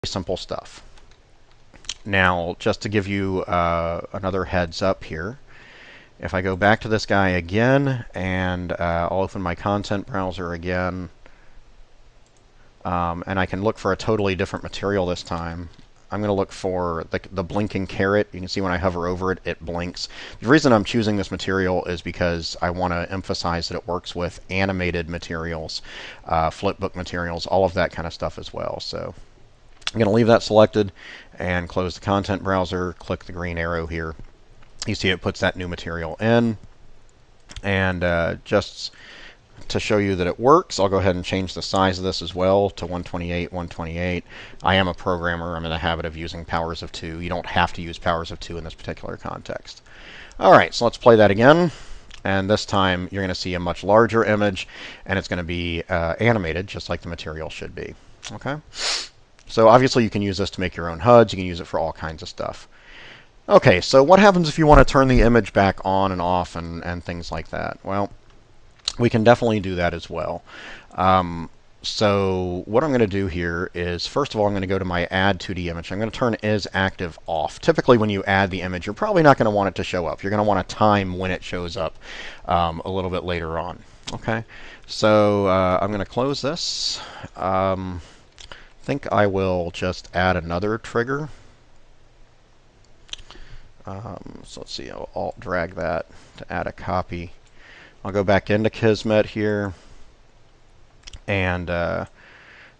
simple stuff. Now, just to give you another heads up here, if I go back to this guy again, and I'll open my content browser again, and I can look for a totally different material this time. I'm going to look for the blinking caret. You can see when I hover over it, it blinks. The reason I'm choosing this material is because I want to emphasize that it works with animated materials, flipbook materials, all of that kind of stuff as well. So I'm going to leave that selected and close the content browser, click the green arrow here. You see it puts that new material in. And just to show you that it works, I'll go ahead and change the size of this as well to 128, 128. I am a programmer. I'm in the habit of using powers of 2. You don't have to use powers of 2 in this particular context. All right, so let's play that again. And this time you're going to see a much larger image, and it's going to be animated just like the material should be. Okay? So obviously you can use this to make your own HUDs. You can use it for all kinds of stuff. Okay, so what happens if you want to turn the image back on and off and things like that? Well, we can definitely do that as well. So what I'm going to do here is, first of all, I'm going to go to my Add 2D image. I'm going to turn Is Active off. Typically, when you add the image, you're probably not going to want it to show up. You're going to want to time when it shows up a little bit later on. Okay, so I'm going to close this. I think I will just add another trigger. So let's see, I'll Alt drag that to add a copy. I'll go back into Kismet here, and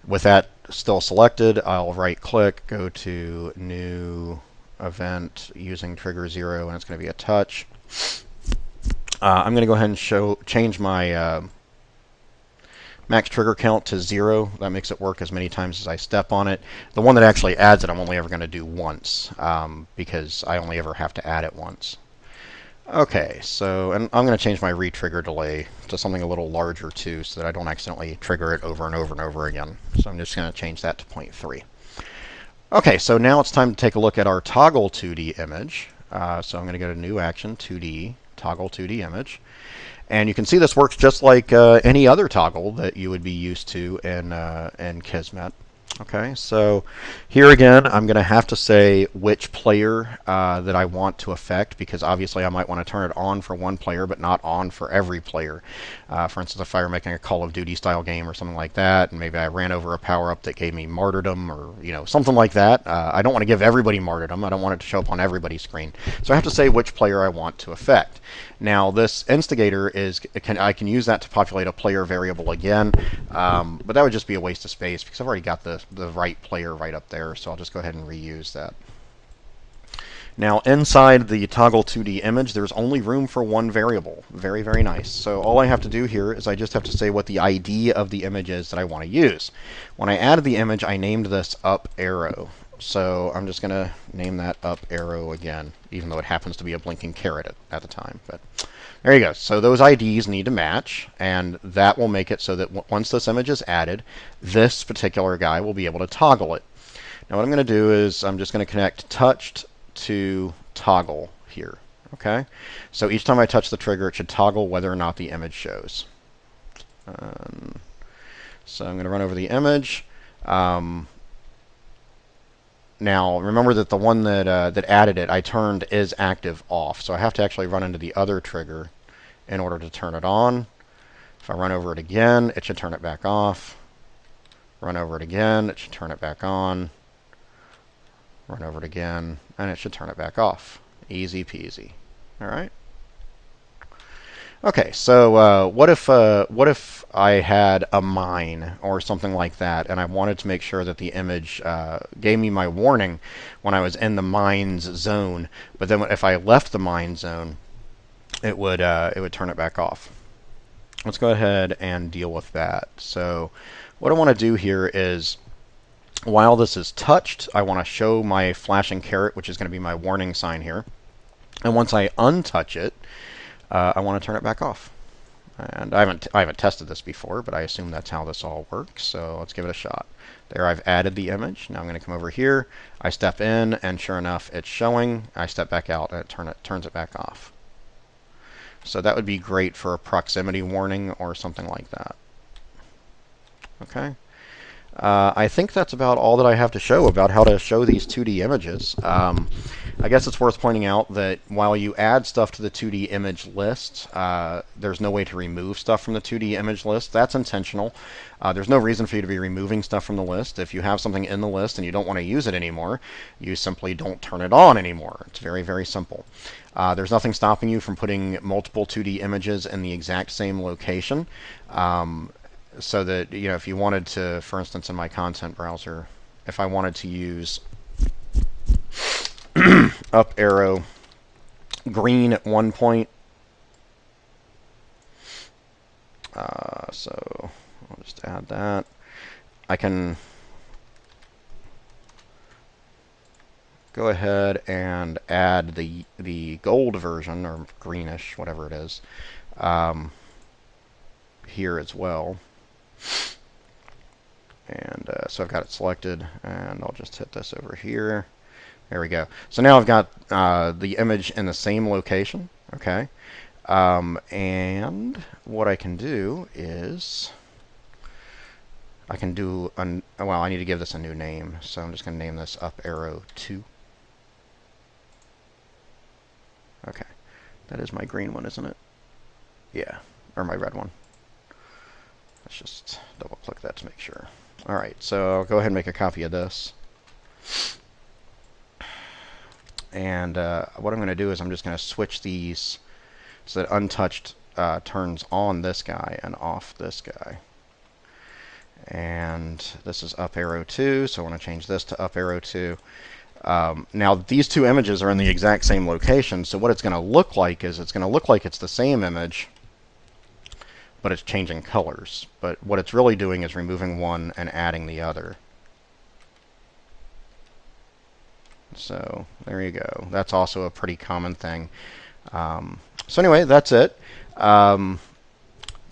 with that still selected, I'll right-click, go to New Event using Trigger 0, and it's going to be a touch. I'm going to go ahead and change my max trigger count to 0. That makes it work as many times as I step on it. The one that actually adds it, I'm only ever going to do once, because I only ever have to add it once. Okay, so, and I'm going to change my retrigger delay to something a little larger too, so that I don't accidentally trigger it over and over and over again. So I'm just going to change that to 0.3. Okay, so now it's time to take a look at our toggle 2D image. So I'm going to go to New Action, 2D, Toggle 2D Image. And you can see this works just like any other toggle that you would be used to in Kismet. Okay, so here again, I'm going to have to say which player that I want to affect, because obviously I might want to turn it on for one player, but not on for every player. For instance, if I were making a Call of Duty style game or something like that, and maybe I ran over a power-up that gave me martyrdom, or something like that. I don't want to give everybody martyrdom. I don't want it to show up on everybody's screen. So I have to say which player I want to affect. Now, this instigator is I can use that to populate a player variable again, but that would just be a waste of space because I've already got the right player right up there, so I'll just go ahead and reuse that. Now, inside the toggle 2D image, there's only room for one variable. Very, very nice. So all I have to do here is I just have to say what the ID of the image is that I want to use. When I added the image, I named this up arrow. So I'm just going to name that up arrow again, even though it happens to be a blinking caret at the time. But there you go. So those IDs need to match, and that will make it so that once this image is added, this particular guy will be able to toggle it. Now what I'm going to do is I'm just going to connect touched to toggle here. Okay? So each time I touch the trigger, it should toggle whether or not the image shows. So I'm going to run over the image. Now, remember that the one that added it, I turned Is Active off. So I have to actually run into the other trigger in order to turn it on. If I run over it again, it should turn it back off. Run over it again, it should turn it back on. Run over it again, and it should turn it back off. Easy peasy. All right. Okay, so what if I had a mine or something like that, and I wanted to make sure that the image gave me my warning when I was in the mine's zone, but then if I left the mine zone, it would turn it back off. Let's go ahead and deal with that. So what I want to do here is, while this is touched, I want to show my flashing caret, which is going to be my warning sign here, and once I untouch it, I want to turn it back off. And I haven't tested this before, but I assume that's how this all works. So let's give it a shot. There, I've added the image. Now I'm going to come over here. I step in, and sure enough, it's showing. I step back out, and it turns it back off. So that would be great for a proximity warning or something like that. Okay. I think that's about all that I have to show about how to show these 2D images. I guess it's worth pointing out that while you add stuff to the 2D image list, there's no way to remove stuff from the 2D image list. That's intentional. There's no reason for you to be removing stuff from the list. If you have something in the list and you don't want to use it anymore, you simply don't turn it on anymore. It's very, very simple. There's nothing stopping you from putting multiple 2D images in the exact same location. So that, if you wanted to, for instance, in my content browser, if I wanted to use up arrow green at one point, so I'll just add that. I can go ahead and add the gold version, or greenish, whatever it is, here as well. And so I've got it selected, and I'll just hit this over here. There we go. So now I've got the image in the same location. Okay. And what I can do is I can do well, I need to give this a new name, so I'm just going to name this up arrow 2. Okay. That is my green one, isn't it? Yeah. Or my red one. Let's just double click that to make sure. Alright, so I'll go ahead and make a copy of this. And what I'm going to do is I'm just going to switch these so that untouched turns on this guy and off this guy. And this is up arrow 2, so I want to change this to up arrow 2. Now these two images are in the exact same location, so what it's going to look like is it's going to look like it's the same image, but it's changing colors. But what it's really doing is removing one and adding the other. So there you go. That's also a pretty common thing. So anyway, that's it.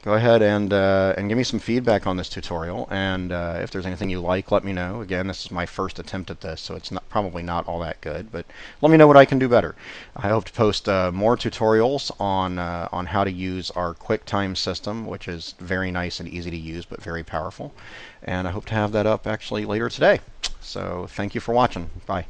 Go ahead and give me some feedback on this tutorial, and if there's anything you like, let me know. Again, this is my first attempt at this, so it's probably not all that good, but let me know what I can do better. I hope to post more tutorials on how to use our QuickTime system, which is very nice and easy to use, but very powerful. And I hope to have that up actually later today. So thank you for watching. Bye.